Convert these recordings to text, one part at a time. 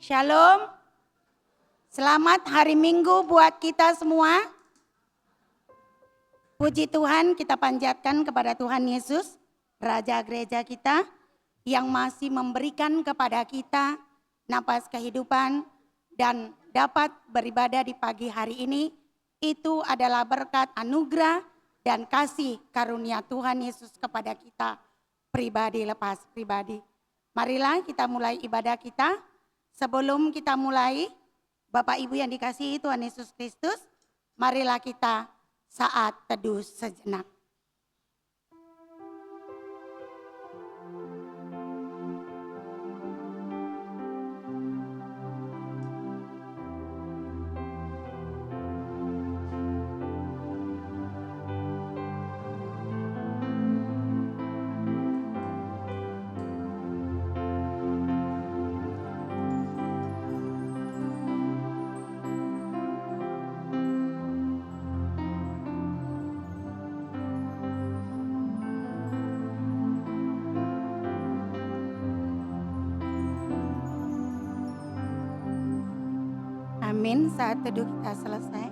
Shalom. Selamat hari Minggu buat kita semua. Puji Tuhan, kita panjatkan kepada Tuhan Yesus, Raja Gereja kita, yang masih memberikan kepada kita napas kehidupan dan dapat beribadah di pagi hari ini. Itu adalah berkat anugerah dan kasih karunia Tuhan Yesus kepada kita, pribadi lepas pribadi. Marilah kita mulai ibadah kita. Sebelum kita mulai, Bapak Ibu yang dikasihi Tuhan Yesus Kristus, marilah kita saat teduh sejenak. Amin, saat teduh kita selesai.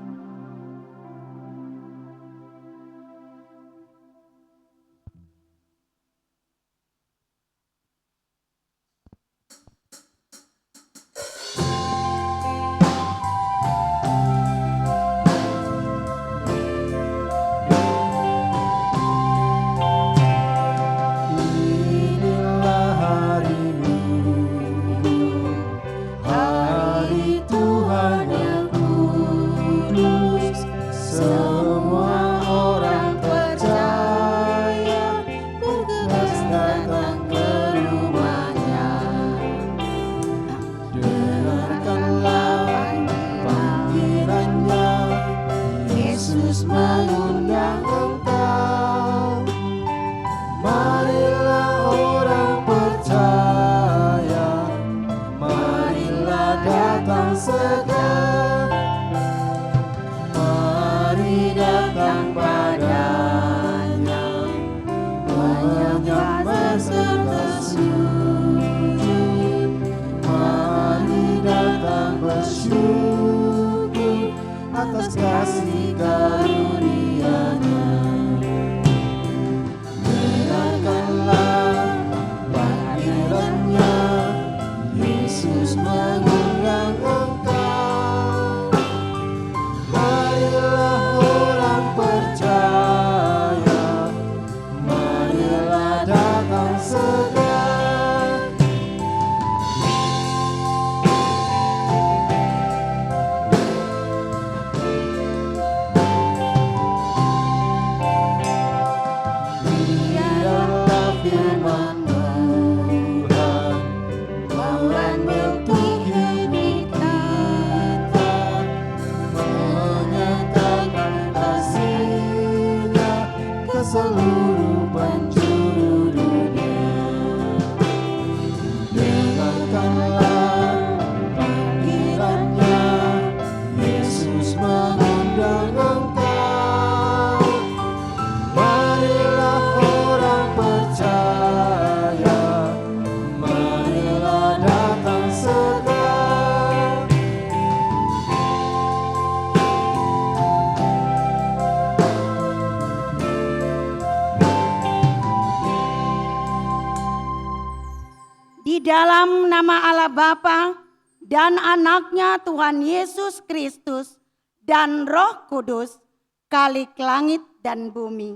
Dalam nama Allah Bapa dan anaknya Tuhan Yesus Kristus dan Roh Kudus, Khalik langit dan bumi.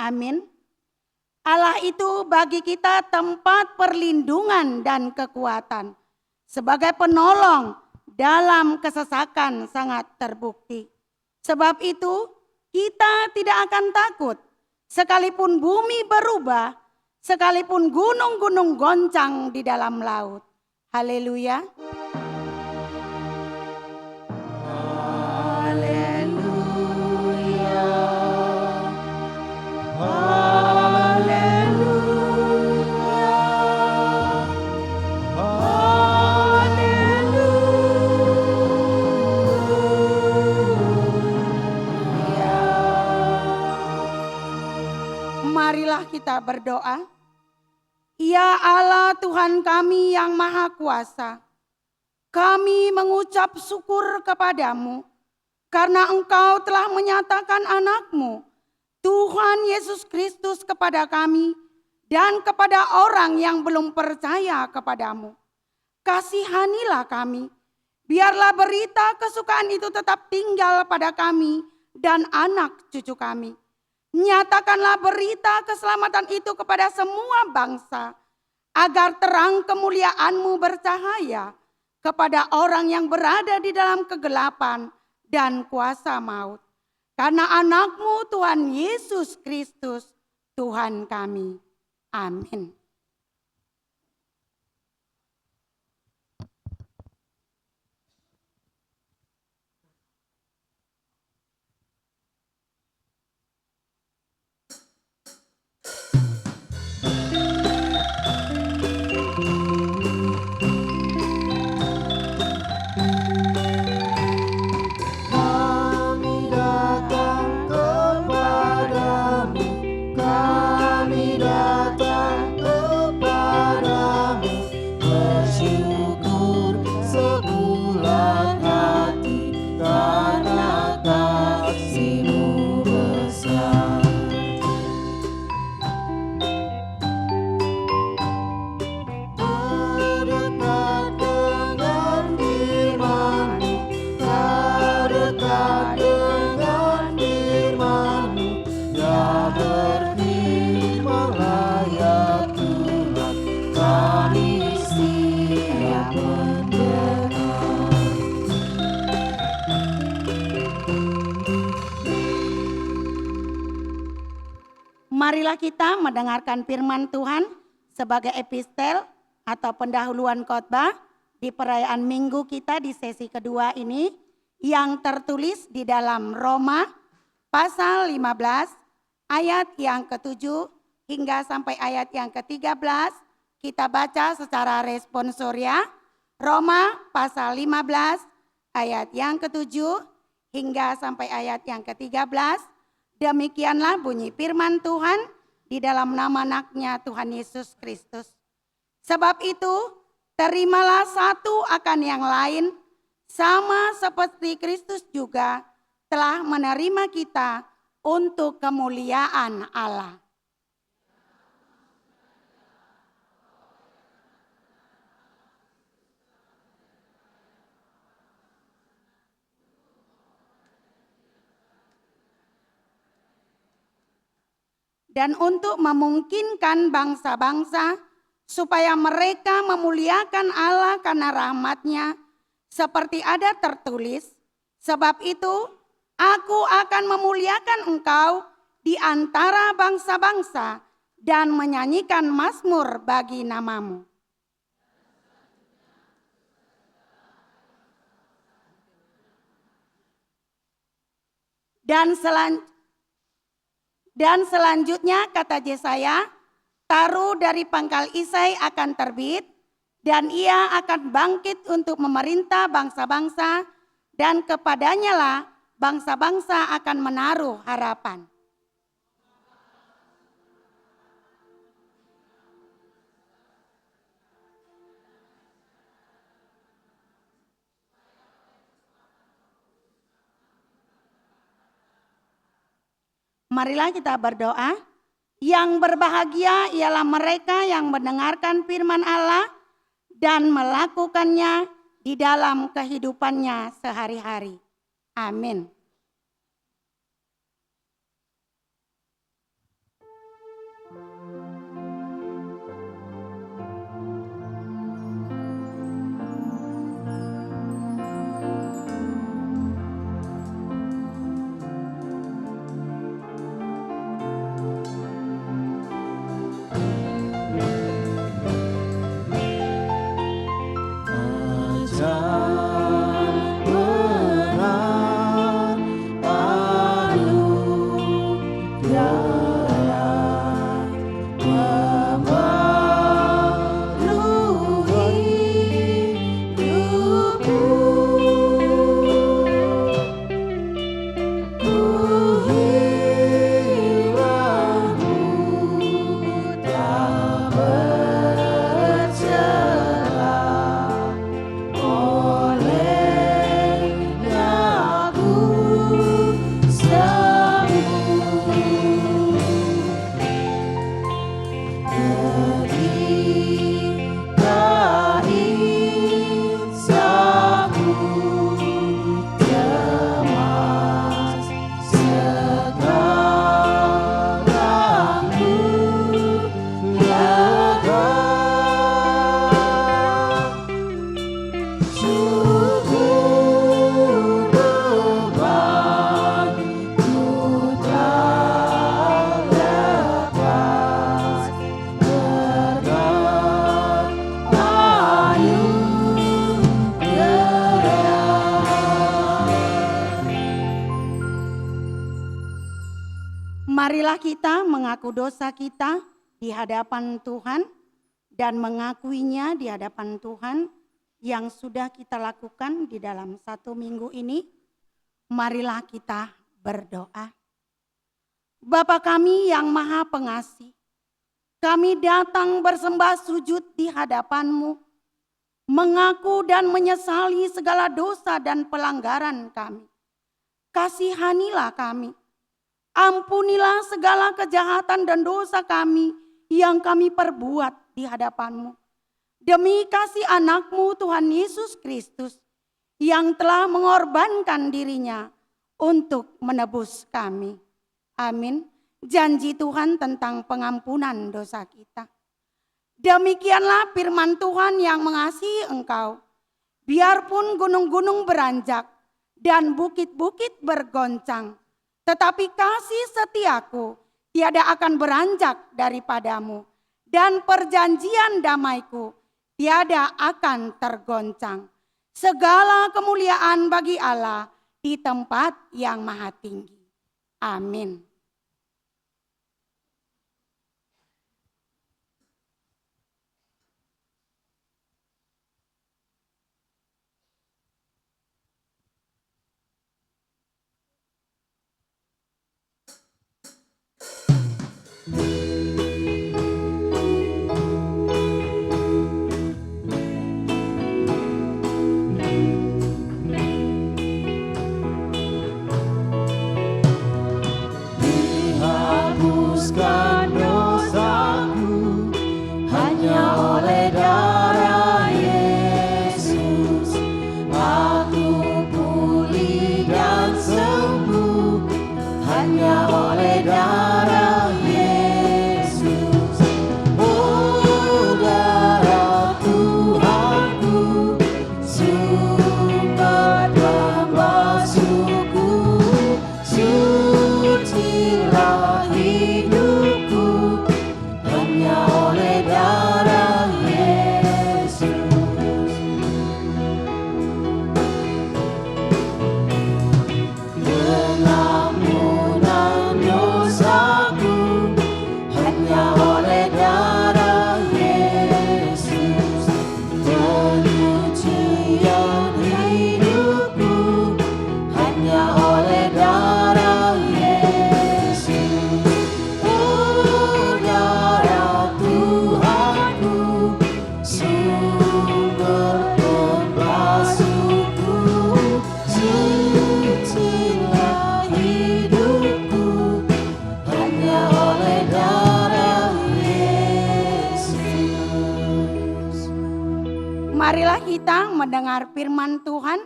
Amin. Allah itu bagi kita tempat perlindungan dan kekuatan. Sebagai penolong dalam kesesakan sangat terbukti. Sebab itu kita tidak akan takut sekalipun bumi berubah, sekalipun gunung-gunung goncang di dalam laut. Haleluya. Haleluya. Haleluya. Haleluya. Marilah kita berdoa. Ya Allah Tuhan kami yang Maha Kuasa, Kami mengucap syukur kepadamu karena Engkau telah menyatakan anak-Mu, Tuhan Yesus Kristus kepada kami dan kepada orang yang belum percaya kepadamu. Kasihanilah kami, biarlah berita kesukaan itu tetap tinggal pada kami dan anak cucu kami. Nyatakanlah berita keselamatan itu kepada semua bangsa, agar terang kemuliaan-Mu bercahaya kepada orang yang berada di dalam kegelapan dan kuasa maut. Karena anak-Mu Tuhan Yesus Kristus, Tuhan kami. Amin. Marilah kita mendengarkan firman Tuhan sebagai epistel atau pendahuluan khotbah di perayaan minggu kita di sesi kedua ini yang tertulis di dalam Roma pasal 15 ayat yang ke-7 hingga sampai ayat yang ke-13. Kita baca secara responsoria. Roma pasal 15 ayat yang ke-7 hingga sampai ayat yang ke-13. Demikianlah bunyi firman Tuhan di dalam nama anaknya Tuhan Yesus Kristus. Sebab itu terimalah satu akan yang lain, sama seperti Kristus juga telah menerima kita untuk kemuliaan Allah. Dan untuk memungkinkan bangsa-bangsa supaya mereka memuliakan Allah karena rahmat-Nya, seperti ada tertulis, sebab itu aku akan memuliakan engkau di antara bangsa-bangsa dan menyanyikan mazmur bagi namamu. Dan selanjutnya kata Yesaya, taruh dari pangkal Isai akan terbit dan ia akan bangkit untuk memerintah bangsa-bangsa dan kepadanya lah bangsa-bangsa akan menaruh harapan. Marilah kita berdoa. Yang berbahagia ialah mereka yang mendengarkan firman Allah dan melakukannya di dalam kehidupannya sehari-hari. Amin. Marilah kita mengaku dosa kita di hadapan Tuhan dan mengakuinya di hadapan Tuhan yang sudah kita lakukan di dalam 1 minggu ini. Marilah kita berdoa. Bapa kami yang Maha Pengasih, kami datang bersembah sujud di hadapan-Mu, mengaku dan menyesali segala dosa dan pelanggaran kami. Kasihanilah kami, ampunilah segala kejahatan dan dosa kami yang kami perbuat di hadapan-Mu. Demi kasih anak-Mu Tuhan Yesus Kristus yang telah mengorbankan dirinya untuk menebus kami. Amin. Janji Tuhan tentang pengampunan dosa kita. Demikianlah firman Tuhan yang mengasihi engkau. Biarpun gunung-gunung beranjak dan bukit-bukit bergoncang, tetapi kasih setiaku tiada akan beranjak daripadamu, dan perjanjian damaiku tiada akan tergoncang. Segala kemuliaan bagi Allah di tempat yang maha tinggi. Amin. Dihapuskan dosaku hanya oleh darah Yesus. Aku pulih dan sembuh hanya oleh darah Yesus. Oh, darah Tuhanku, sumber pembasuhku, sucilah hidupku hanya oleh darah Yesus. Pengampunan dosaku hanya oleh darah Yesus. Penyucian hidupku hanya oleh darah Yesus. Oh, darah Tuhanku, sumber pembasuhku, sucilah hidupku hanya oleh darah Yesus. Marilah kita mendengar firman Tuhan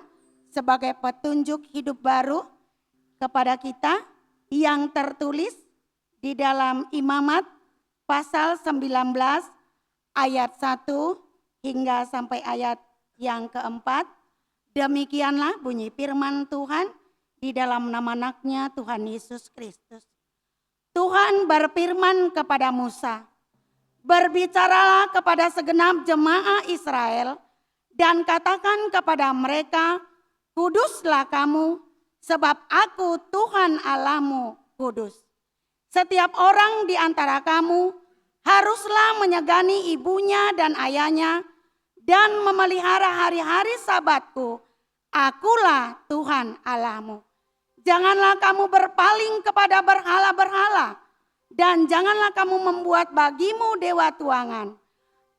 sebagai petunjuk hidup baru kepada kita yang tertulis di dalam Imamat pasal 19 ayat 1 hingga sampai ayat yang keempat. Demikianlah bunyi firman Tuhan di dalam nama anaknya Tuhan Yesus Kristus. Tuhan berfirman kepada Musa, berbicaralah kepada segenap jemaah Israel dan katakan kepada mereka, kuduslah kamu, sebab aku Tuhan Allahmu kudus. Setiap orang di antara kamu haruslah menyegani ibunya dan ayahnya dan memelihara hari-hari Sabatku. Akulah Tuhan Allahmu. Janganlah kamu berpaling kepada berhala-berhala dan janganlah kamu membuat bagimu dewa tuangan.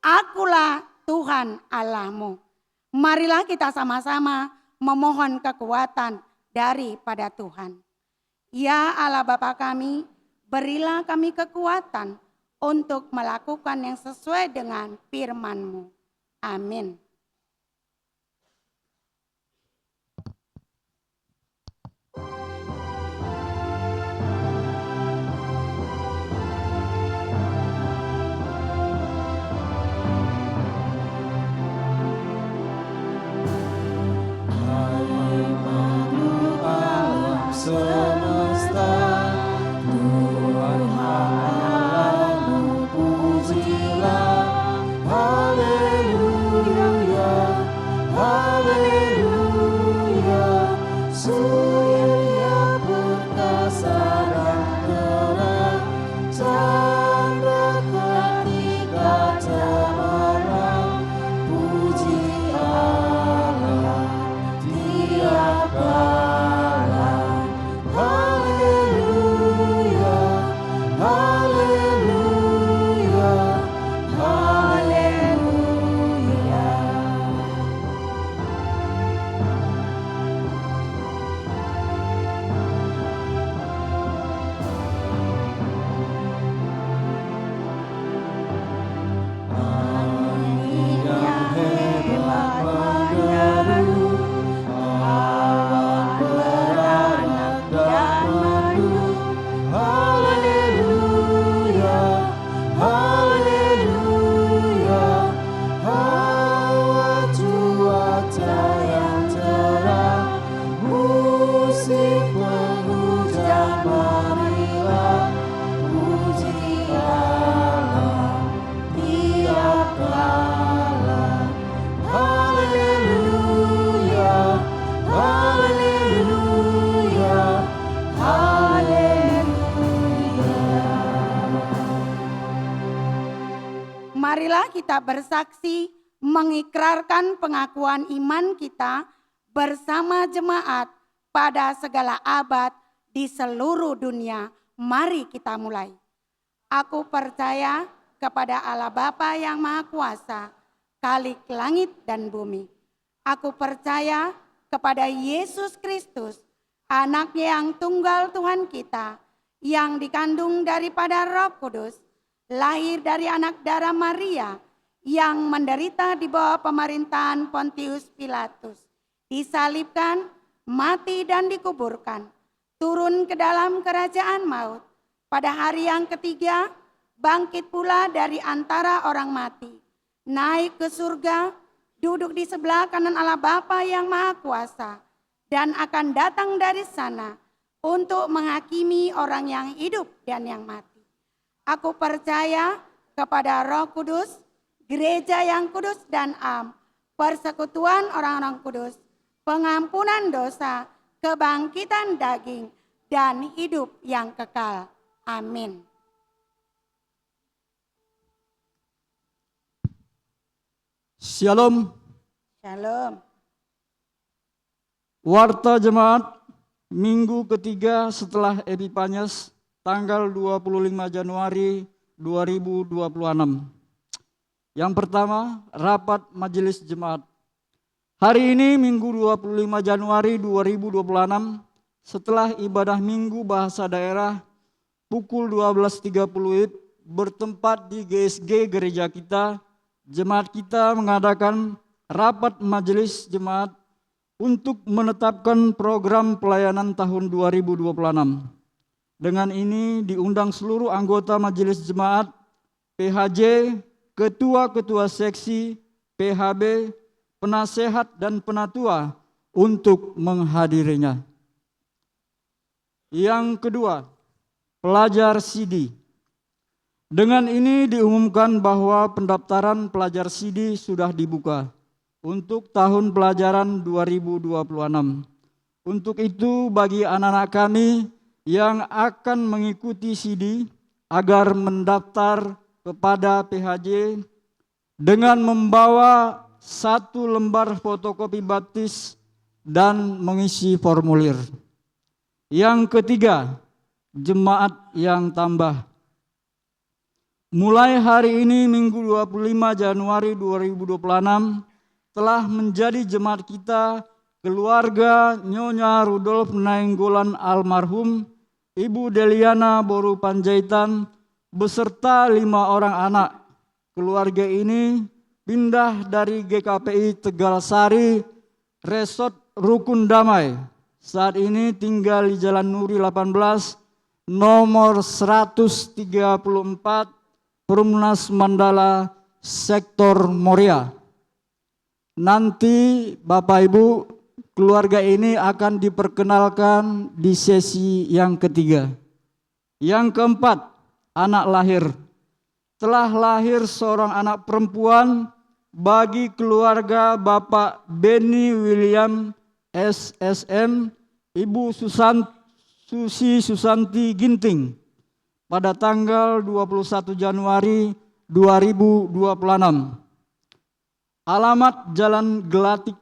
Akulah Tuhan Allahmu. Marilah kita sama-sama memohon kekuatan daripada Tuhan. Ya Allah Bapa kami, berilah kami kekuatan untuk melakukan yang sesuai dengan firman-Mu. Amin. Semesta Tuhan Allahmu pujilah, haleluya. kita bersaksi mengikrarkan pengakuan iman kita bersama jemaat pada segala abad di seluruh dunia. Mari kita mulai. Aku percaya kepada Allah Bapa yang Maha Kuasa, Khalik langit dan bumi. Aku percaya kepada Yesus Kristus, Anak-Nya yang tunggal Tuhan kita, yang dikandung daripada Roh Kudus, lahir dari anak darah Maria, yang menderita di bawah pemerintahan Pontius Pilatus, disalibkan, mati dan dikuburkan, turun ke dalam kerajaan maut, pada hari yang ketiga bangkit pula dari antara orang mati, naik ke surga, duduk di sebelah kanan Allah Bapa yang Maha Kuasa, dan akan datang dari sana untuk menghakimi orang yang hidup dan yang mati. Aku percaya kepada Roh Kudus, gereja yang kudus dan am, persekutuan orang-orang kudus, pengampunan dosa, kebangkitan daging, dan hidup yang kekal. Amin. Shalom. Shalom. Warta Jemaat minggu ketiga setelah Epifanias tanggal 25 Januari 2026. Yang pertama, rapat majelis jemaat. Hari ini Minggu 25 Januari 2026 setelah ibadah Minggu Bahasa Daerah pukul 12.30 bertempat di GSG gereja kita, jemaat kita mengadakan rapat majelis jemaat untuk menetapkan program pelayanan tahun 2026. Dengan ini diundang seluruh anggota majelis jemaat, PHJ, ketua-ketua seksi, PHB, penasehat dan penatua untuk menghadirinya. Yang kedua, pelajar CD. Dengan ini diumumkan bahwa pendaftaran pelajar CD sudah dibuka untuk tahun pelajaran 2026. Untuk itu bagi anak-anak kami yang akan mengikuti CD agar mendaftar kepada PHJ dengan membawa 1 lembar fotokopi baptis dan mengisi formulir. Yang ketiga, jemaat yang tambah. Mulai hari ini Minggu 25 Januari 2026 telah menjadi jemaat kita keluarga Nyonya Rudolf Nainggolan almarhum, Ibu Deliana Boru Panjaitan, beserta 5 orang anak. Keluarga ini pindah dari GKPI Tegalsari, Resort Rukun Damai. Saat ini tinggal di Jalan Nuri 18, nomor 134, Perumnas Mandala, Sektor Moria. Nanti Bapak Ibu, keluarga ini akan diperkenalkan di sesi yang ketiga. Yang keempat, anak lahir. Telah lahir seorang anak perempuan bagi keluarga Bapak Benny William SSM, Ibu Susi Susanti Ginting pada tanggal 21 Januari 2026. Alamat Jalan Gelatik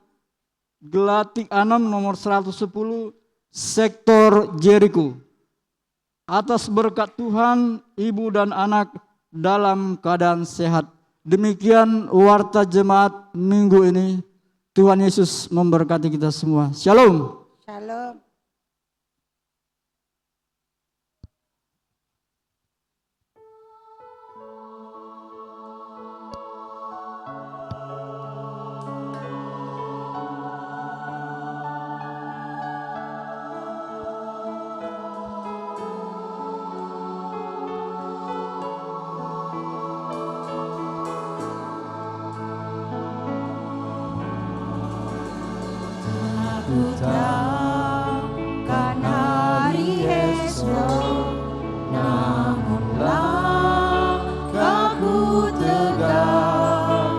6 nomor 110 Sektor Jericho. Atas berkat Tuhan, ibu dan anak dalam keadaan sehat. Demikian warta jemaat minggu ini. Tuhan Yesus memberkati kita semua. Shalom. Shalom. Takkan hari esok, namun langkahku tegak,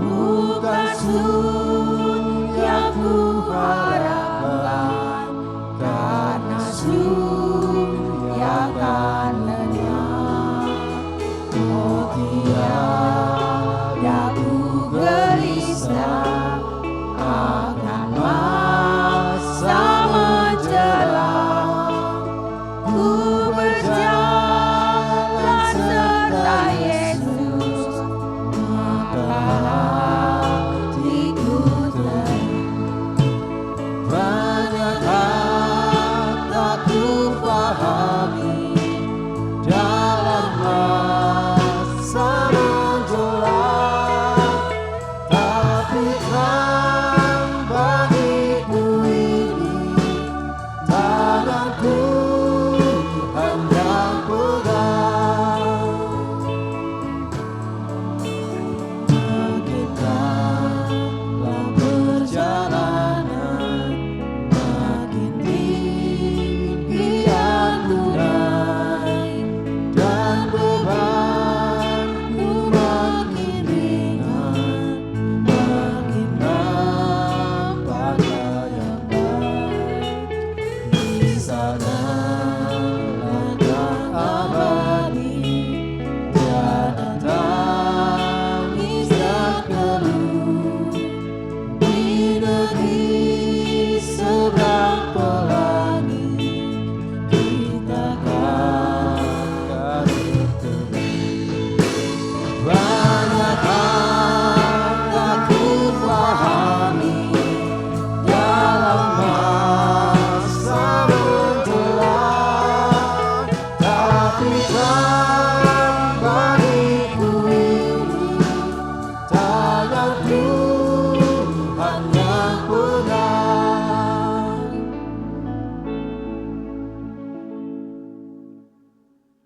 bukan sun yang ku harapkan, karena surya akan lenyap. Oh tiada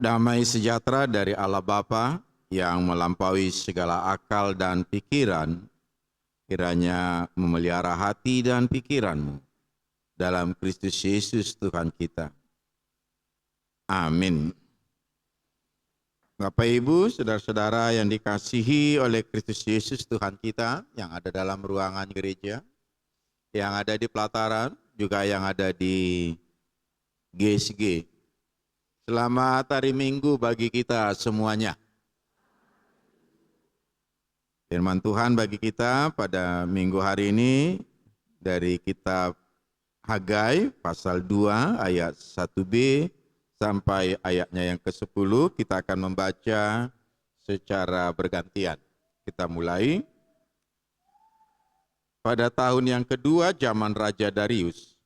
Damai sejahtera dari Allah Bapa yang melampaui segala akal dan pikiran, kiranya memelihara hati dan pikiranmu dalam Kristus Yesus Tuhan kita. Amin. Bapak Ibu, saudara-saudara yang dikasihi oleh Kristus Yesus Tuhan kita, yang ada dalam ruangan gereja, yang ada di pelataran, juga yang ada di GSG. Selamat hari Minggu bagi kita semuanya. Firman Tuhan bagi kita pada minggu hari ini dari kitab Hagai pasal 2 ayat 1b sampai ayatnya yang ke-10. Kita akan membaca secara bergantian. Kita mulai. Pada tahun yang kedua zaman Raja Darius,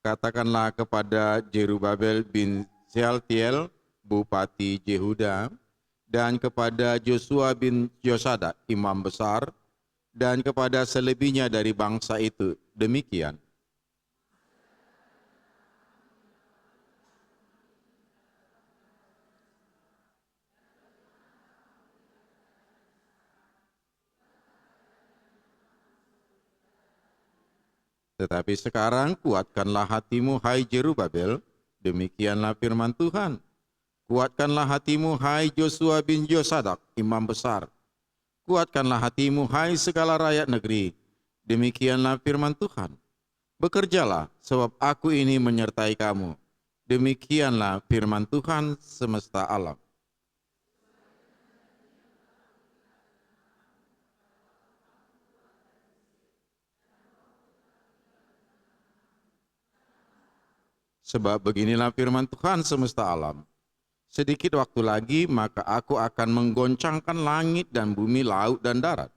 katakanlah kepada Jerubabel bin Shealtiel, Bupati Yehuda, dan kepada Joshua bin Yosadak, Imam Besar, dan kepada selebihnya dari bangsa itu, demikian. Tetapi sekarang kuatkanlah hatimu, hai Jerubabel, demikianlah firman Tuhan. Kuatkanlah hatimu, hai Joshua bin Yosadak, imam besar. Kuatkanlah hatimu, hai segala rakyat negeri, demikianlah firman Tuhan. Bekerjalah, sebab aku ini menyertai kamu. Demikianlah firman Tuhan semesta alam. Sebab beginilah firman Tuhan semesta alam. Sedikit waktu lagi maka aku akan menggoncangkan langit dan bumi, laut dan darat.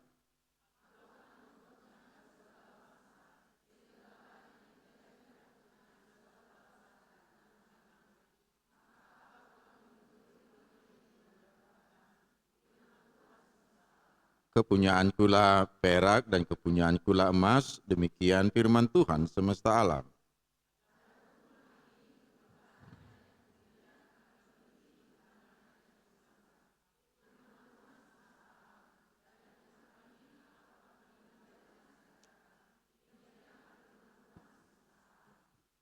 Kepunyaankulah perak dan kepunyaankulah emas, demikian firman Tuhan semesta alam.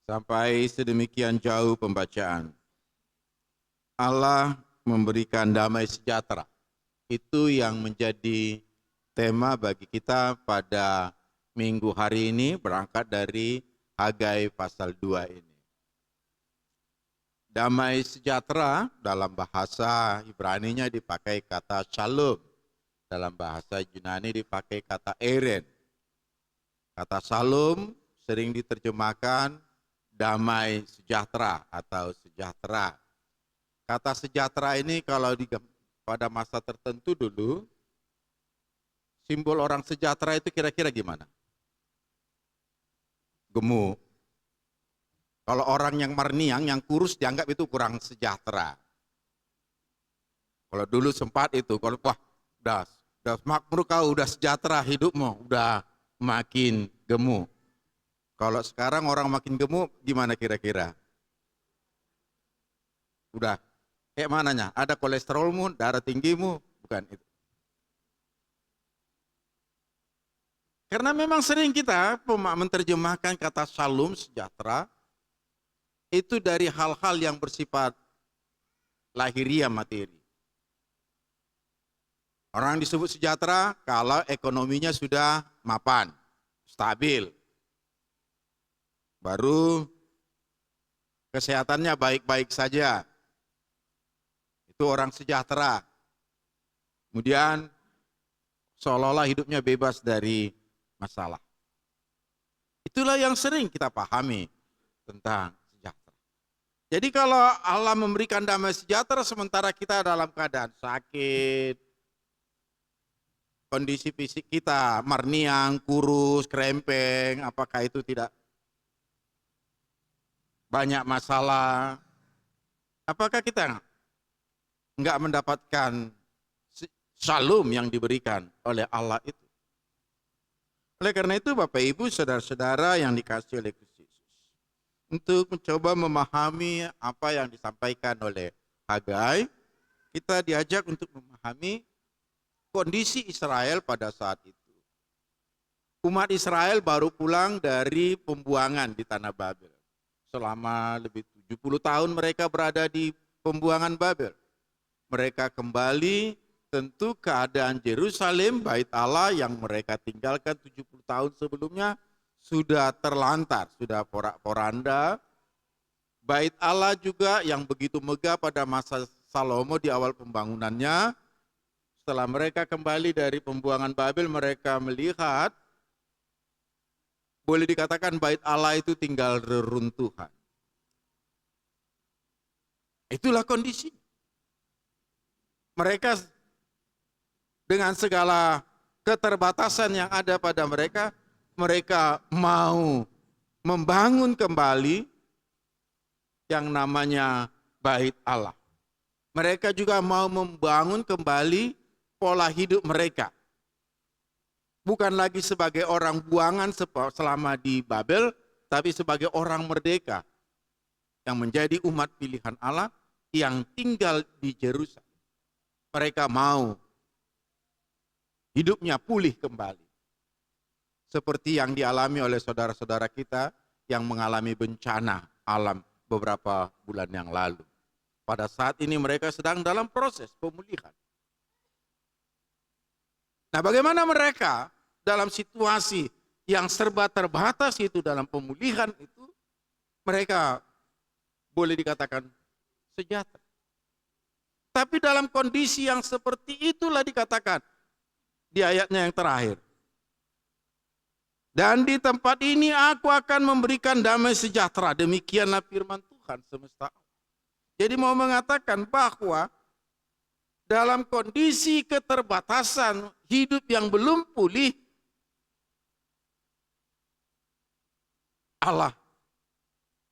Sampai sedemikian jauh pembacaan. Allah memberikan damai sejahtera. Itu yang menjadi tema bagi kita pada minggu hari ini, berangkat dari Hagai pasal 2 ini. Damai sejahtera dalam bahasa Ibrani-nya dipakai kata shalom. Dalam bahasa Yunani dipakai kata eren. Kata shalom sering diterjemahkan damai sejahtera atau sejahtera. Kata sejahtera ini kalau pada masa tertentu dulu, simbol orang sejahtera itu kira-kira gimana? Gemuk. Kalau orang yang marniang, yang kurus dianggap itu kurang sejahtera. Kalau dulu sempat itu, kalau wah udah makmur kau, udah sejahtera hidupmu, udah makin gemuk. Kalau sekarang orang makin gemuk, gimana kira-kira? Udah, kayak mananya? Ada kolesterolmu, darah tinggimu, bukan itu. Karena memang sering kita menerjemahkan kata shalom, sejahtera, itu dari hal-hal yang bersifat lahiriah materi. Orang disebut sejahtera kalau ekonominya sudah mapan, stabil. Baru kesehatannya baik-baik saja. Itu orang sejahtera. Kemudian seolah-olah hidupnya bebas dari masalah. Itulah yang sering kita pahami tentang sejahtera. Jadi kalau Allah memberikan damai sejahtera sementara kita dalam keadaan sakit, kondisi fisik kita marniang, kurus, krempeng, apakah itu tidak banyak masalah? Apakah kita enggak mendapatkan shalom yang diberikan oleh Allah itu? Oleh karena itu Bapak Ibu saudara-saudara yang dikasihi oleh Kristus Yesus, untuk mencoba memahami apa yang disampaikan oleh Hagai, kita diajak untuk memahami kondisi Israel pada saat itu. Umat Israel baru pulang dari pembuangan di tanah Babel. Selama lebih 70 tahun mereka berada di pembuangan Babel. Mereka kembali, tentu keadaan Yerusalem, bait Allah yang mereka tinggalkan 70 tahun sebelumnya sudah terlantar, sudah porak-poranda. Bait Allah juga yang begitu megah pada masa Salomo di awal pembangunannya. Setelah mereka kembali dari pembuangan Babel, mereka melihat, boleh dikatakan bait Allah itu tinggal reruntuhan. Itulah kondisi. Mereka dengan segala keterbatasan yang ada pada mereka, mereka mau membangun kembali yang namanya bait Allah. Mereka juga mau membangun kembali pola hidup mereka. Bukan lagi sebagai orang buangan selama di Babel, tapi sebagai orang merdeka yang menjadi umat pilihan Allah yang tinggal di Yerusalem. Mereka mau hidupnya pulih kembali. Seperti yang dialami oleh saudara-saudara kita yang mengalami bencana alam beberapa bulan yang lalu. Pada saat ini mereka sedang dalam proses pemulihan. Nah, bagaimana mereka dalam situasi yang serba terbatas itu, dalam pemulihan itu, mereka boleh dikatakan sejahtera. Tapi dalam kondisi yang seperti itulah dikatakan di ayatnya yang terakhir. Dan di tempat ini aku akan memberikan damai sejahtera. Demikianlah firman Tuhan semesta alam. Jadi mau mengatakan bahwa dalam kondisi keterbatasan hidup yang belum pulih, Allah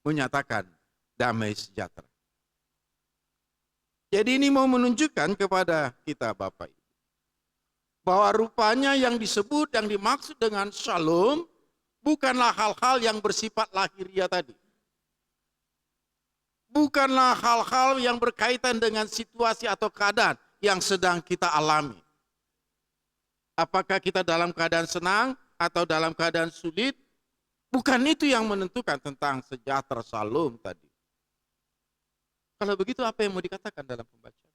menyatakan damai sejahtera. Jadi ini mau menunjukkan kepada kita Bapak Ibu, bahwa rupanya yang disebut, yang dimaksud dengan shalom, bukanlah hal-hal yang bersifat lahiriah tadi. Bukanlah hal-hal yang berkaitan dengan situasi atau keadaan yang sedang kita alami. Apakah kita dalam keadaan senang atau dalam keadaan sulit? Bukan itu yang menentukan tentang sejahtera shalom tadi. Kalau begitu apa yang mau dikatakan dalam pembacaan?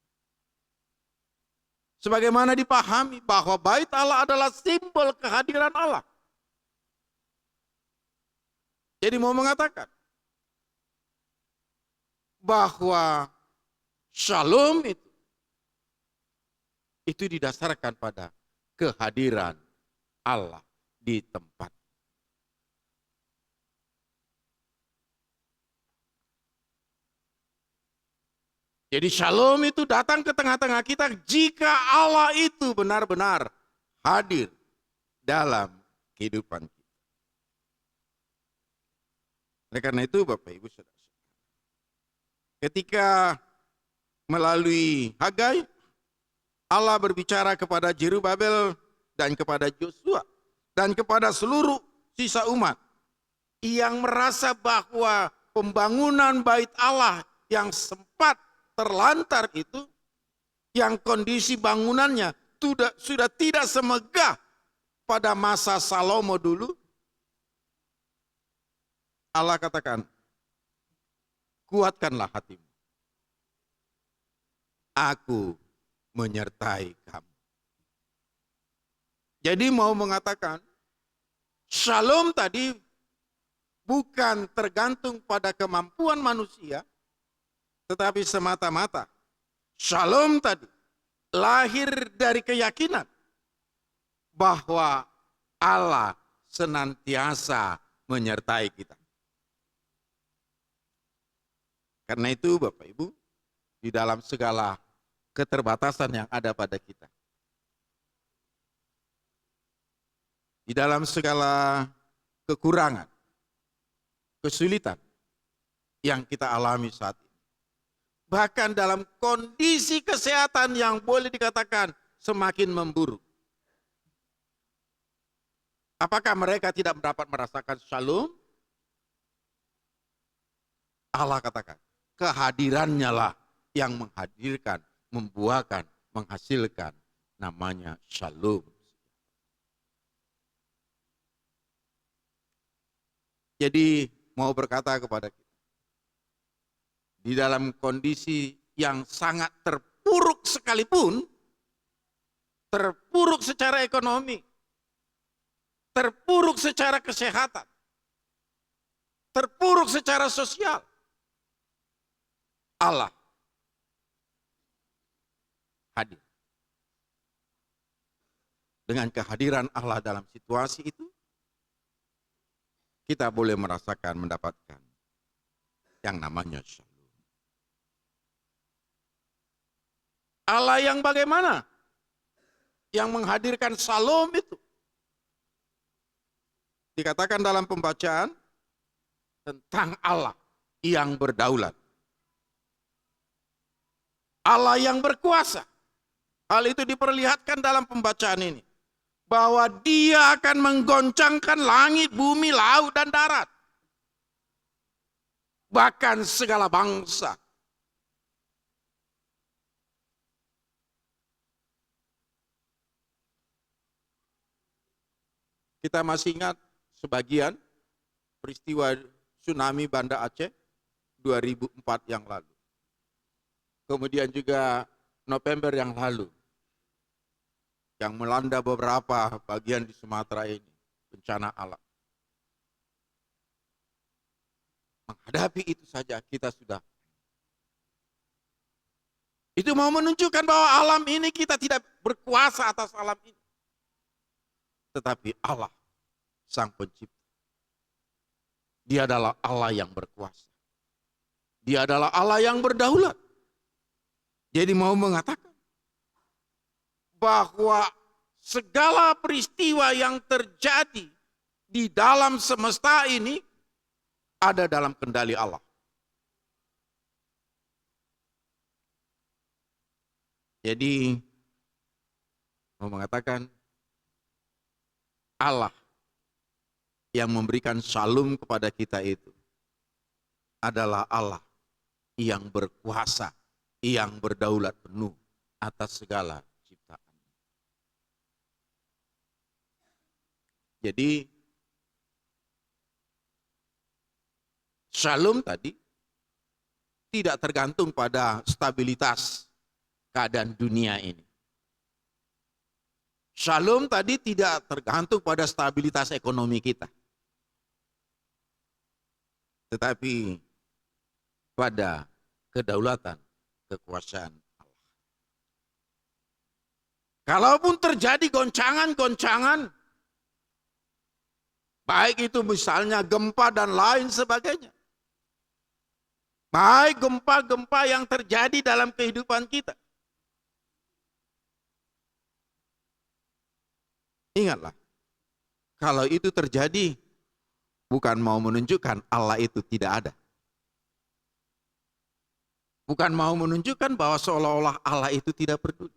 Sebagaimana dipahami bahwa bait Allah adalah simbol kehadiran Allah. Jadi mau mengatakan bahwa shalom itu didasarkan pada kehadiran Allah di tempat. Jadi shalom itu datang ke tengah-tengah kita jika Allah itu benar-benar hadir dalam kehidupan kita. Oleh karena itu Bapak Ibu Saudara, ketika melalui Hagai, Allah berbicara kepada Zerubabel dan kepada Yosua dan kepada seluruh sisa umat yang merasa bahwa pembangunan bait Allah yang sempat terlantar itu, yang kondisi bangunannya sudah tidak semegah pada masa Salomo dulu, Allah katakan, kuatkanlah hatimu. Aku menyertai kamu. Jadi mau mengatakan, shalom tadi bukan tergantung pada kemampuan manusia, tetapi semata-mata shalom tadi lahir dari keyakinan bahwa Allah senantiasa menyertai kita. Karena itu Bapak Ibu, di dalam segala keterbatasan yang ada pada kita, di dalam segala kekurangan, kesulitan yang kita alami saat ini, bahkan dalam kondisi kesehatan yang boleh dikatakan semakin memburuk, Apakah mereka tidak dapat merasakan shalom? Allah katakan, kehadirannya lah yang menghadirkan, membuahkan, menghasilkan namanya shalom. Jadi mau berkata kepada kita, di dalam kondisi yang sangat terpuruk sekalipun, terpuruk secara ekonomi, terpuruk secara kesehatan, terpuruk secara sosial, Allah hadir. Dengan kehadiran Allah dalam situasi itu, kita boleh merasakan, mendapatkan yang namanya shalom. Allah yang bagaimana? Yang menghadirkan shalom itu. Dikatakan dalam pembacaan tentang Allah yang berdaulat. Allah yang berkuasa. Hal itu diperlihatkan dalam pembacaan ini. Bahwa dia akan menggoncangkan langit, bumi, laut, dan darat. Bahkan segala bangsa. Kita masih ingat sebagian peristiwa tsunami Banda Aceh 2004 yang lalu. Kemudian juga November yang lalu, yang melanda beberapa bagian di Sumatera ini, bencana alam. Menghadapi itu saja kita sudah. Itu mau menunjukkan bahwa alam ini kita tidak berkuasa atas alam ini. Tetapi Allah, Sang Pencipta. Dia adalah Allah yang berkuasa. Dia adalah Allah yang berdaulat. Jadi mau mengatakan bahwa segala peristiwa yang terjadi di dalam semesta ini ada dalam kendali Allah. Jadi mau mengatakan Allah yang memberikan shalom kepada kita itu adalah Allah yang berkuasa, yang berdaulat penuh atas segala ciptaan. Jadi shalom tadi tidak tergantung pada stabilitas keadaan dunia ini. Shalom tadi tidak tergantung pada stabilitas ekonomi kita. Tetapi pada kedaulatan, kekuasaan Allah. Kalaupun terjadi goncangan-goncangan, baik itu misalnya gempa dan lain sebagainya. Baik gempa-gempa yang terjadi dalam kehidupan kita. Ingatlah, kalau itu terjadi, bukan mau menunjukkan Allah itu tidak ada. Bukan mau menunjukkan bahwa seolah-olah Allah itu tidak peduli.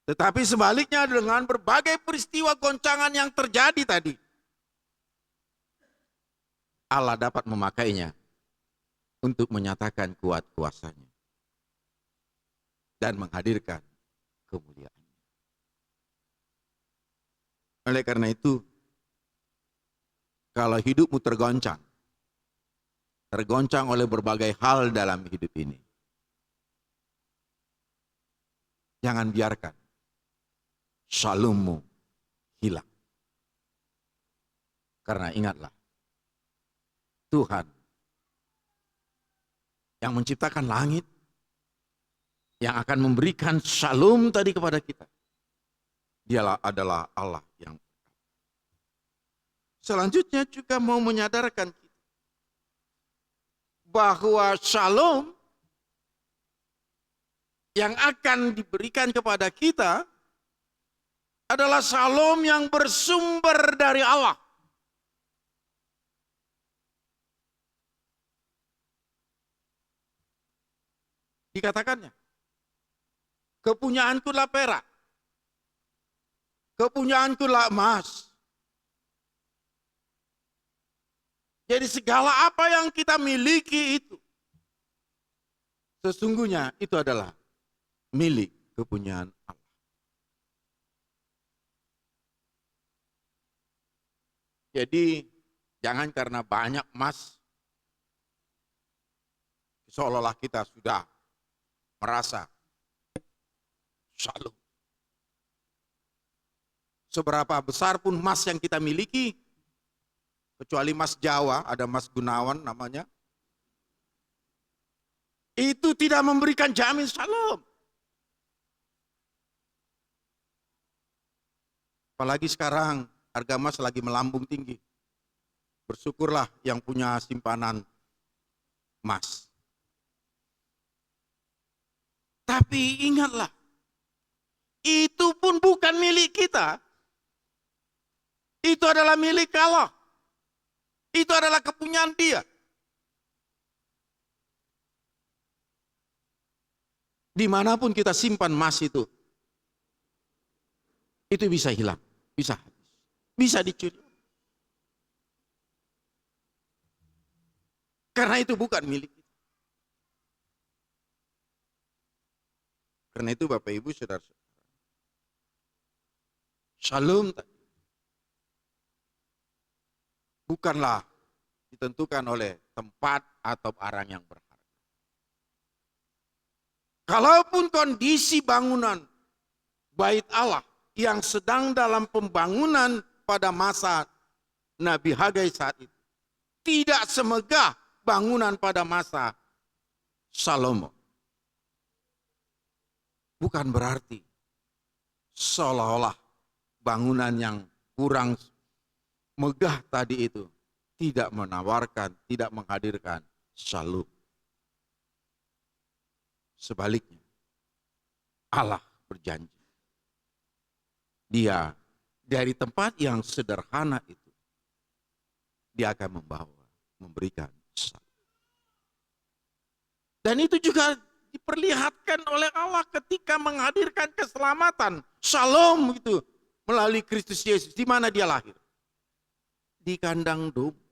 Tetapi sebaliknya dengan berbagai peristiwa goncangan yang terjadi tadi, Allah dapat memakainya untuk menyatakan kuat kuasanya dan menghadirkan kemuliaan. Oleh karena itu, kalau hidupmu tergoncang oleh berbagai hal dalam hidup ini, jangan biarkan shalommu hilang. Karena ingatlah, Tuhan yang menciptakan langit, yang akan memberikan shalom tadi kepada kita, Dialah adalah Allah yang. Selanjutnya juga mau menyadarkan kita bahwa shalom yang akan diberikan kepada kita adalah shalom yang bersumber dari Allah. Dikatakannya, kepunyaanku adalah perak, kepunyaanku lah emas. Jadi segala apa yang kita miliki itu, sesungguhnya itu adalah milik kepunyaan Allah. Jadi jangan karena banyak emas, seolah-olah kita sudah merasa shalom. Seberapa besar pun emas yang kita miliki, kecuali emas Jawa, ada emas Gunawan namanya, itu tidak memberikan jamin shalom. Apalagi sekarang harga emas lagi melambung tinggi. Bersyukurlah yang punya simpanan emas. Tapi ingatlah, itu pun bukan milik kita. Itu adalah milik Allah. Itu adalah kepunyaan Dia. Dimanapun kita simpan emas itu bisa hilang, bisa habis, bisa dicuri. Karena itu bukan milik kita. Karena itu Bapak Ibu Saudara-saudara, shalom tadi bukanlah ditentukan oleh tempat atau barang yang berharga. Kalaupun kondisi bangunan bait Allah yang sedang dalam pembangunan pada masa Nabi Hagai saat itu tidak semegah bangunan pada masa Salomo, bukan berarti seolah-olah bangunan yang kurang megah tadi itu tidak menawarkan, tidak menghadirkan shalom. Sebaliknya, Allah berjanji, Dia dari tempat yang sederhana itu, Dia akan memberikan shalom. Dan itu juga diperlihatkan oleh Allah ketika menghadirkan keselamatan, shalom itu melalui Kristus Yesus. Di mana Dia lahir? Di kandang domba.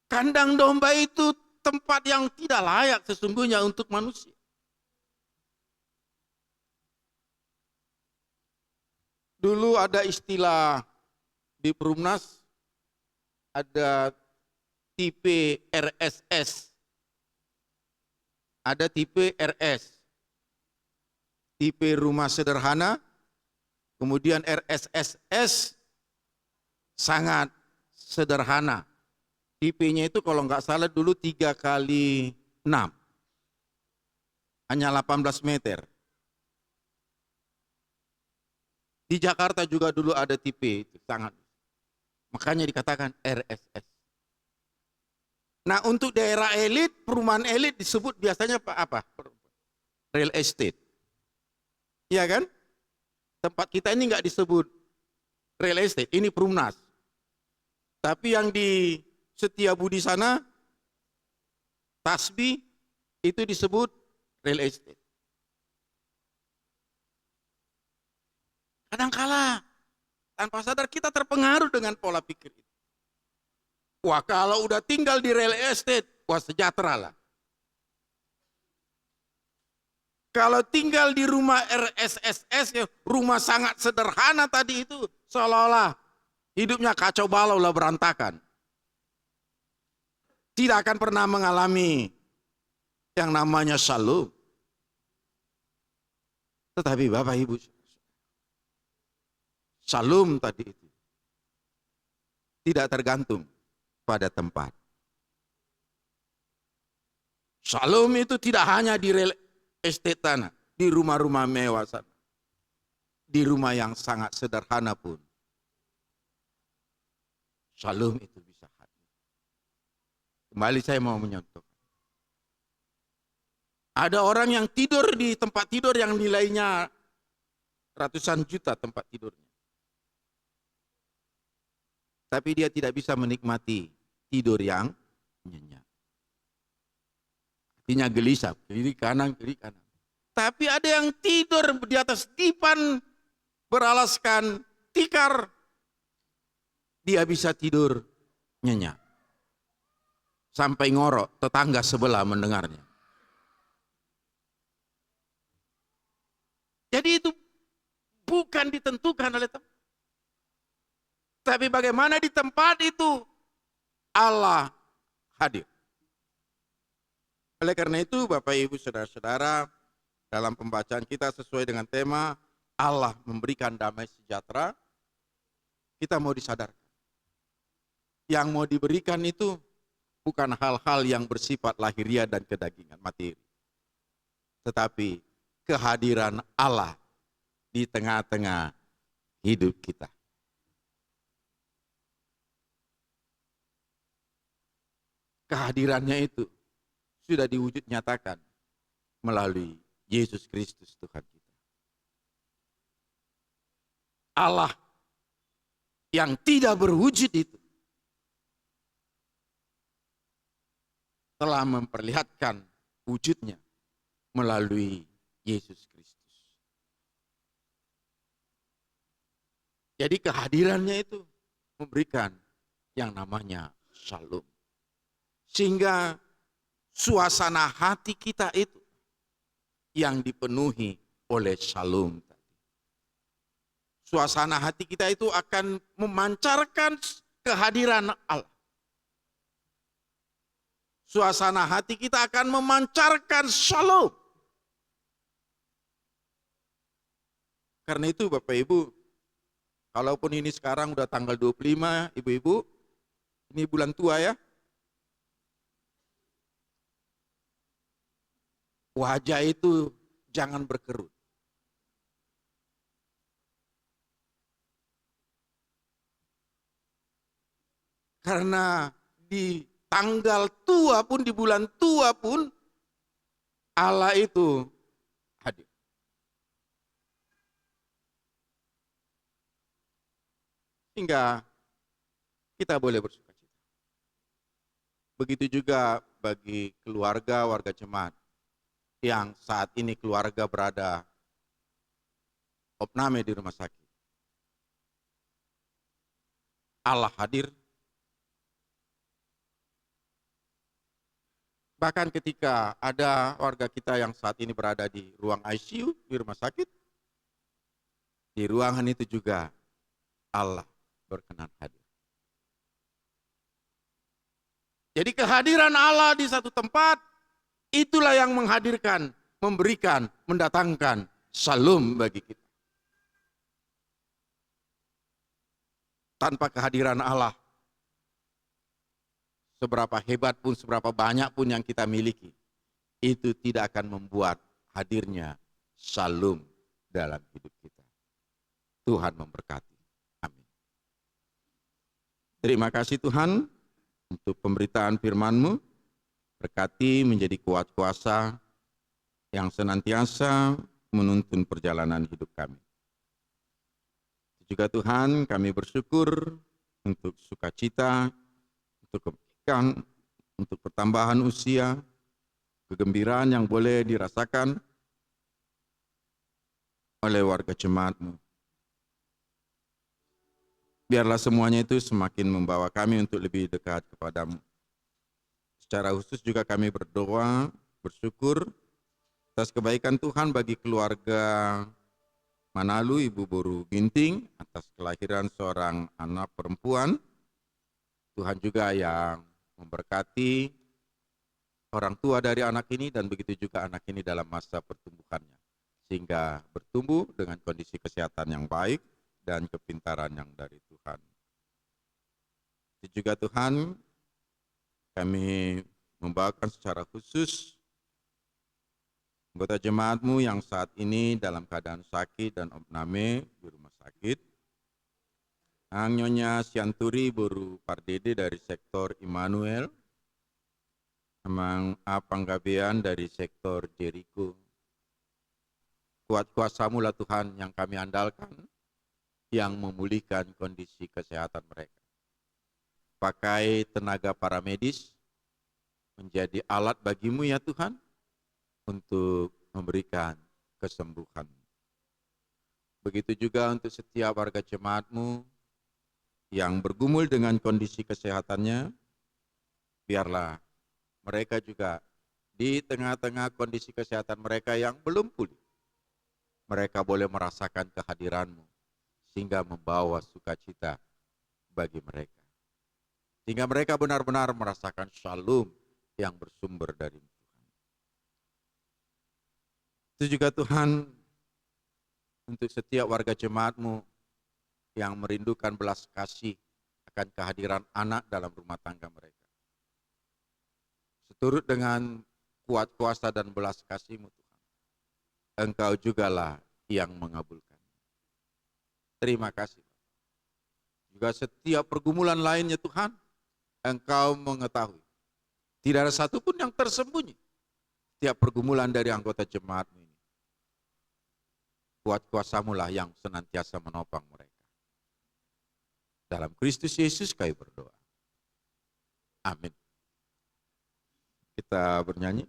Kandang domba itu tempat yang tidak layak sesungguhnya untuk manusia. Dulu ada istilah di Perumnas, ada tipe RSS, ada tipe RS, tipe rumah sederhana. Kemudian RSSS sangat sederhana. Tipenya itu kalau nggak salah dulu 3x6. Hanya 18 meter. Di Jakarta juga dulu ada tipe itu, sangat. Makanya dikatakan RSS. Nah untuk daerah elit, perumahan elit disebut biasanya apa? Real estate. Iya kan? Tempat kita ini nggak disebut real estate, ini Perumnas. Tapi yang di Setiabudi sana, Tasbih, itu disebut real estate. Kadangkala tanpa sadar kita terpengaruh dengan pola pikir itu. Wah kalau udah tinggal di real estate, wah sejahtera lah. Kalau tinggal di rumah RSSS, rumah sangat sederhana tadi itu, seolah-olah hidupnya kacau balau lah, berantakan. Tidak akan pernah mengalami yang namanya shalom. Tetapi Bapak Ibu, shalom tadi itu tidak tergantung pada tempat. Shalom itu tidak hanya di real estate tanah, di rumah-rumah mewah sana, di rumah yang sangat sederhana pun, shalom itu bisa hadir. Kembali saya mau menyontoh. Ada orang yang tidur di tempat tidur yang nilainya ratusan juta tempat tidurnya. Tapi dia tidak bisa menikmati tidur yang nyenyak. Artinya gelisah, kiri kanan, kiri kanan. Tapi ada yang tidur di atas dipan beralaskan tikar. Dia bisa tidur nyenyak. Sampai ngorok, tetangga sebelah mendengarnya. Jadi itu bukan ditentukan oleh tempat. Tapi bagaimana di tempat itu Allah hadir. Oleh karena itu Bapak Ibu Saudara-saudara, dalam pembacaan kita sesuai dengan tema Allah memberikan damai sejahtera, kita mau disadarkan. Yang mau diberikan itu bukan hal-hal yang bersifat lahiriah dan kedagingan, materi. Tetapi kehadiran Allah di tengah-tengah hidup kita. Kehadirannya itu sudah diwujud nyatakan melalui Yesus Kristus Tuhan kita. Allah yang tidak berwujud itu telah memperlihatkan wujudnya melalui Yesus Kristus. Jadi kehadirannya itu memberikan yang namanya shalom. Sehingga suasana hati kita itu yang dipenuhi oleh shalom. Suasana hati kita itu akan memancarkan kehadiran Allah. Suasana hati kita akan memancarkan shalom. Karena itu Bapak Ibu, kalaupun ini sekarang udah tanggal 25, Ibu-ibu, ini bulan tua ya. Wajah itu jangan berkerut. Karena di tanggal tua pun, di bulan tua pun, Allah itu hadir. Sehingga kita boleh bersukacita. Begitu juga bagi keluarga, warga jemaat yang saat ini keluarga berada opname di rumah sakit. Allah hadir. Bahkan ketika ada warga kita yang saat ini berada di ruang ICU di rumah sakit, di ruangan itu juga Allah berkenan hadir. Jadi kehadiran Allah di satu tempat, itulah yang menghadirkan, memberikan, mendatangkan shalom bagi kita. Tanpa kehadiran Allah, seberapa hebat pun, seberapa banyak pun yang kita miliki, itu tidak akan membuat hadirnya shalom dalam hidup kita. Tuhan memberkati. Amin. Terima kasih Tuhan untuk pemberitaan firman-Mu. Berkati menjadi kuat kuasa yang senantiasa menuntun perjalanan hidup kami. Juga Tuhan, kami bersyukur untuk sukacita, untuk kebaikan, untuk pertambahan usia, kegembiraan yang boleh dirasakan oleh warga jemaat-Mu. Biarlah semuanya itu semakin membawa kami untuk lebih dekat kepadamu. Secara khusus juga kami berdoa, bersyukur atas kebaikan Tuhan bagi keluarga Manalu, Ibu Boru Ginting, atas kelahiran seorang anak perempuan. Tuhan juga yang memberkati orang tua dari anak ini dan begitu juga anak ini dalam masa pertumbuhannya. Sehingga bertumbuh dengan kondisi kesehatan yang baik dan kepintaran yang dari Tuhan. Juga Tuhan, kami membawakan secara khusus anggota jemaat-Mu yang saat ini dalam keadaan sakit dan opname di rumah sakit. Nyonya Sianturi Boru Pardede dari sektor Immanuel, Amang A. Panggabean dari sektor Jericho. Kuat kuasa-Mu lah Tuhan yang kami andalkan, yang memulihkan kondisi kesehatan mereka. Pakai tenaga para medis menjadi alat bagi-Mu ya Tuhan, untuk memberikan kesembuhan. Begitu juga untuk setiap warga jemaatmu yang bergumul dengan kondisi kesehatannya, biarlah mereka juga di tengah-tengah kondisi kesehatan mereka yang belum pulih, mereka boleh merasakan kehadiranmu, sehingga membawa sukacita bagi mereka. Sehingga mereka benar-benar merasakan shalom yang bersumber dari Tuhan. Itu juga Tuhan, untuk setiap warga jemaatmu yang merindukan belas kasih akan kehadiran anak dalam rumah tangga mereka. Seturut dengan kuat kuasa dan belas kasih-Mu Tuhan, Engkau jugalah yang mengabulkan. Terima kasih. Juga setiap pergumulan lainnya Tuhan, Engkau mengetahui. Tidak ada satupun yang tersembunyi. Setiap pergumulan dari anggota jemaat-Mu ini, kuat kuasa-Mu lah yang senantiasa menopang mereka. Dalam Kristus Yesus kami berdoa. Amin. Kita bernyanyi.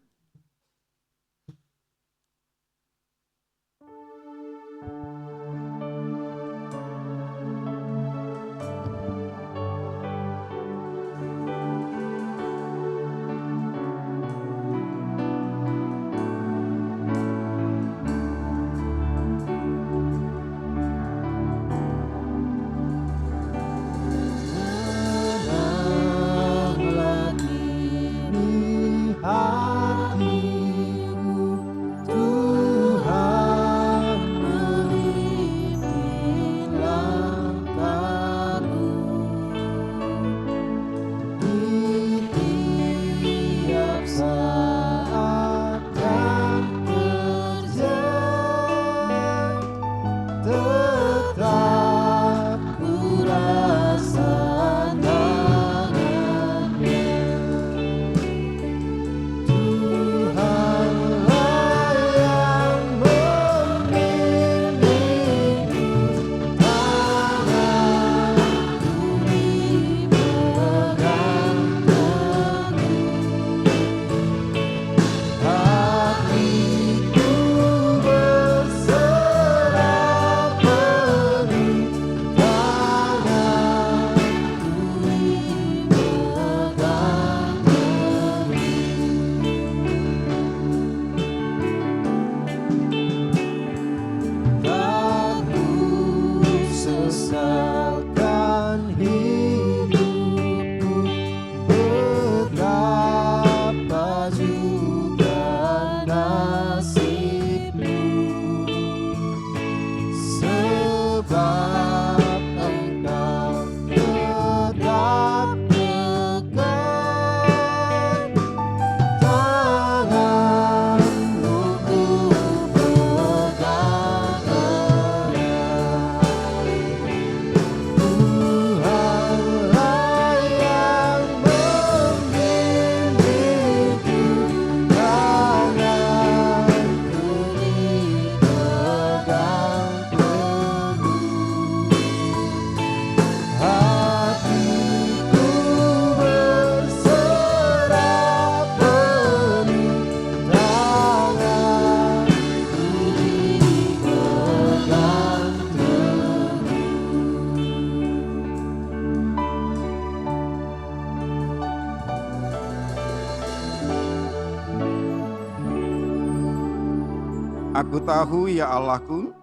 Aku tahu ya Allahku,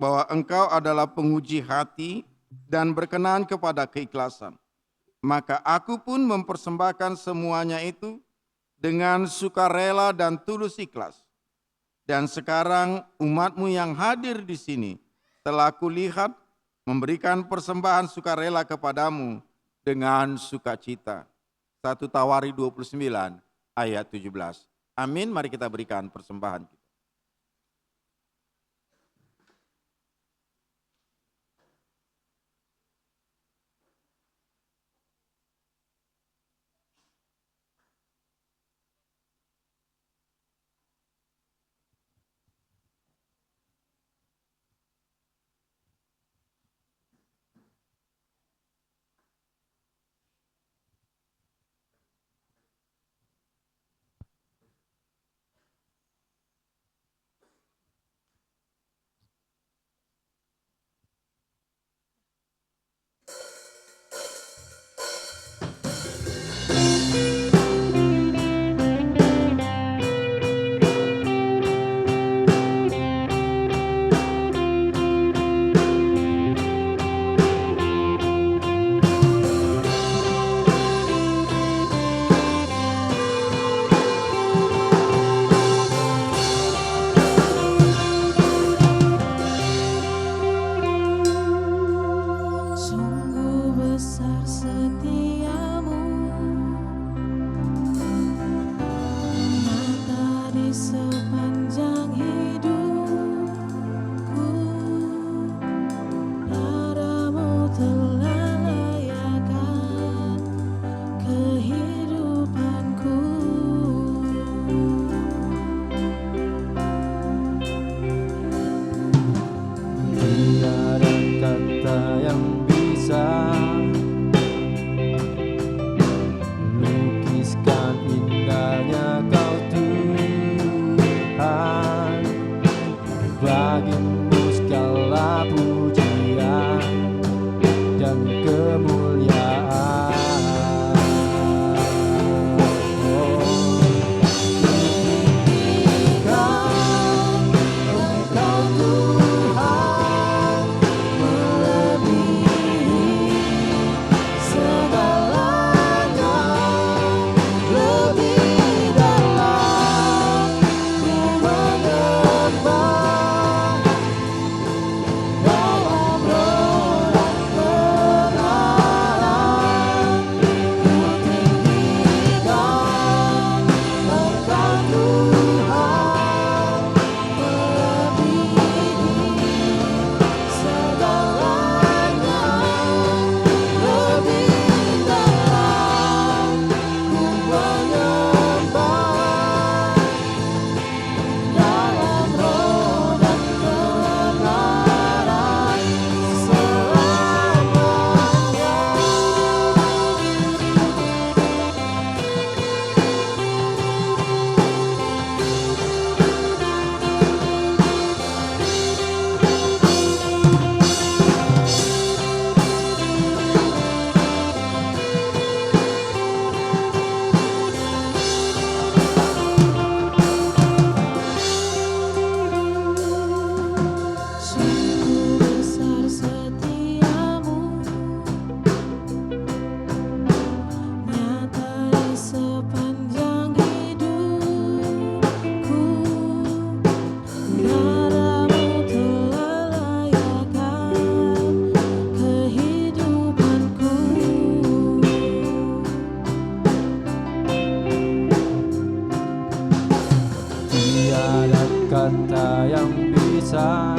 bahwa Engkau adalah penguji hati dan berkenan kepada keikhlasan. Maka aku pun mempersembahkan semuanya itu dengan sukarela dan tulus ikhlas. Dan sekarang umat-Mu yang hadir di sini telah kulihat memberikan persembahan sukarela kepadamu dengan sukacita. 1 Tawari 29 ayat 17. Amin, mari kita berikan persembahan kita. bisa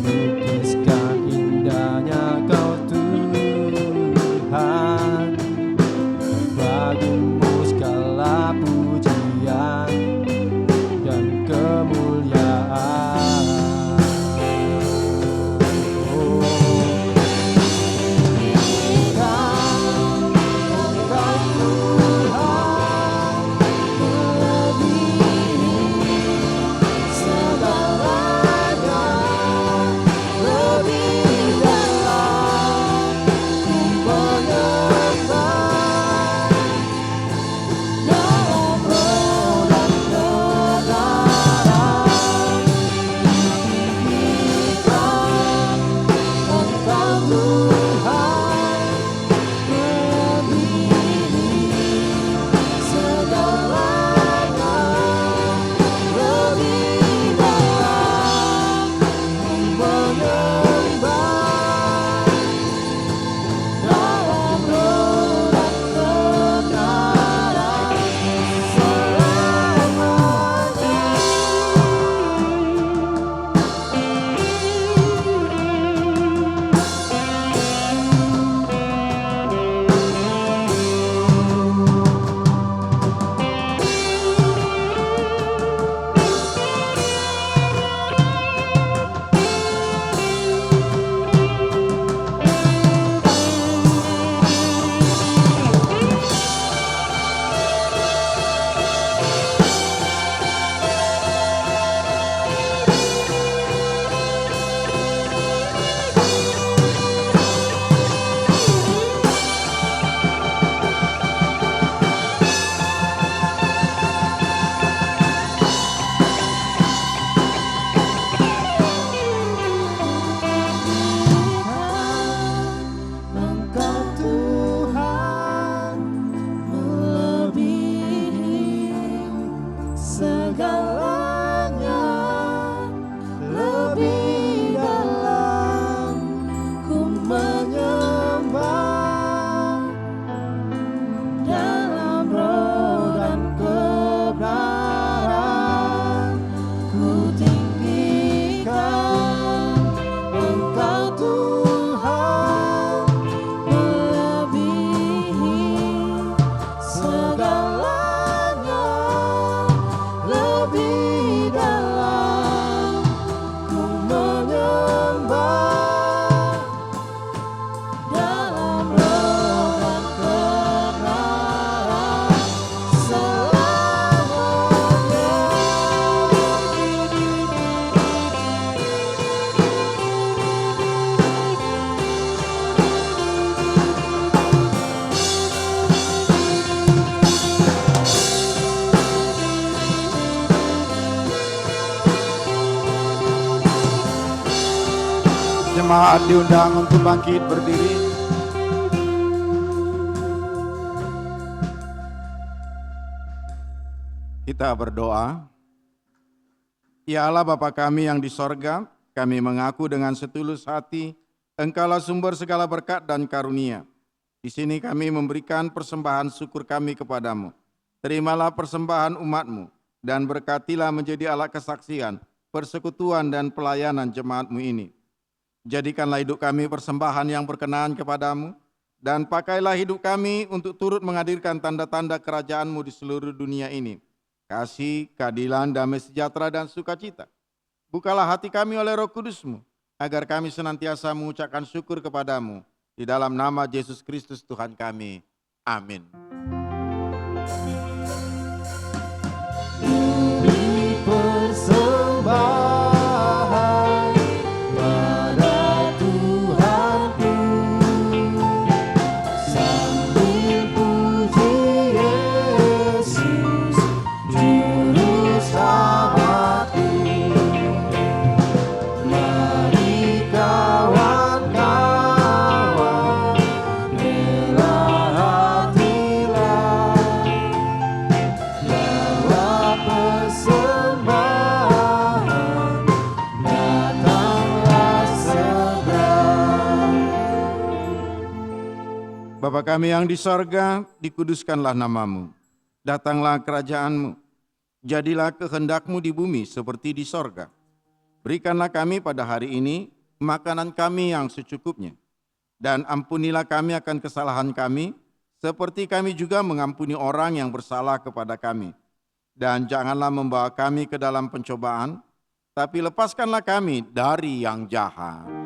melukiskan indahnya Kau Tuhan. Bagimu segala pujian dan kemuliaan. Oh, Engkau Tuhan melebihi segalanya, lebih dalam ku menyembah dalam roh dan kebenaran. Tinggikan Engkau Tuhan melebihi segalanya, lebih dalam ku menyembah dalam roh dan kebenaran Engkau Tuhan melebihi segalanya, lebih dalam ku menyembah dalam roh dan kebenaran. Ku tinggikan Engkau Tuhan melebihi segalanya, lebih dalam ku menyembah dalam roh dan kebenaran selamanya. Jemaat diundang untuk bangkit berdiri. Kita berdoa. Ya Allah Bapa kami yang di sorga, kami mengaku dengan setulus hati, Engkaulah sumber segala berkat dan karunia. Di sini kami memberikan persembahan syukur kami kepadamu. Terimalah persembahan umat-Mu, dan berkatilah menjadi alat kesaksian, persekutuan dan pelayanan jemaat-Mu ini. Jadikanlah hidup kami persembahan yang berkenan kepadamu, dan pakailah hidup kami untuk turut menghadirkan tanda-tanda kerajaan-Mu di seluruh dunia ini. Kasih, keadilan, damai sejahtera, dan sukacita. Bukalah hati kami oleh Roh Kudus-Mu, agar kami senantiasa mengucapkan syukur kepadamu. Di dalam nama Yesus Kristus Tuhan kami. Amin. Beri persembahan pada Tuhanku, sambil puji Yesus, Juru Selamatku. Mari kawan-kawan, rela hatilah, bawa persembahan, datanglah segera. Bapa kami yang di sorga, dikuduskanlah namamu. Datanglah kerajaan-Mu. Jadilah kehendak-Mu di bumi seperti di sorga. Berikanlah kami pada hari ini makanan kami yang secukupnya. Dan ampunilah kami akan kesalahan kami, seperti kami juga mengampuni orang yang bersalah kepada kami. Dan janganlah membawa kami ke dalam pencobaan, tapi lepaskanlah kami dari yang jahat.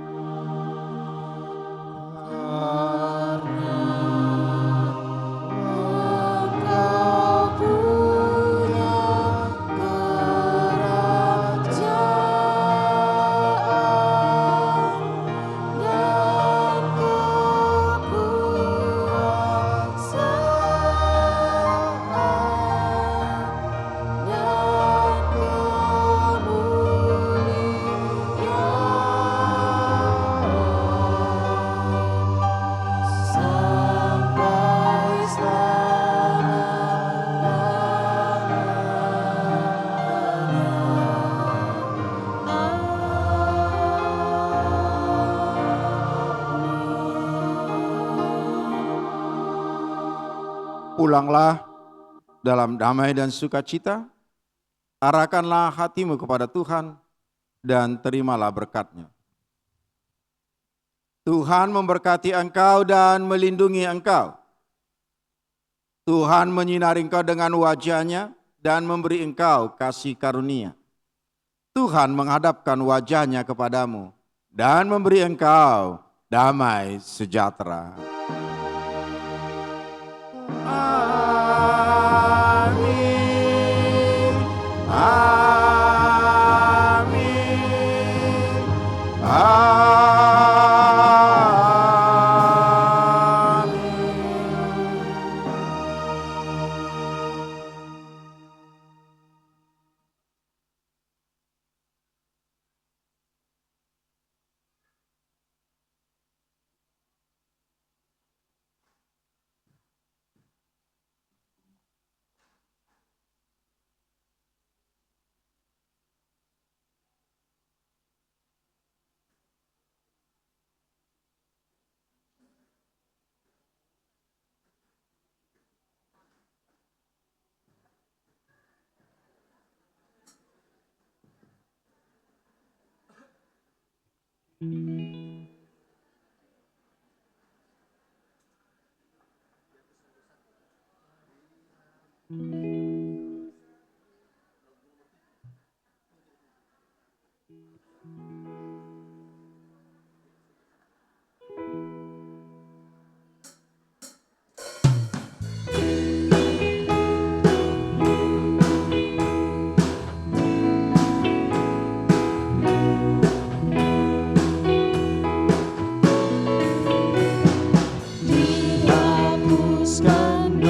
Pulanglah dalam damai dan sukacita, arahkanlah hatimu kepada Tuhan, dan terimalah berkat-Nya. Tuhan memberkati engkau dan melindungi engkau. Tuhan menyinari engkau dengan wajah-Nya dan memberi engkau kasih karunia. Tuhan menghadapkan wajah-Nya kepadamu dan memberi engkau damai sejahtera. Amin. Amin. Dihapuskan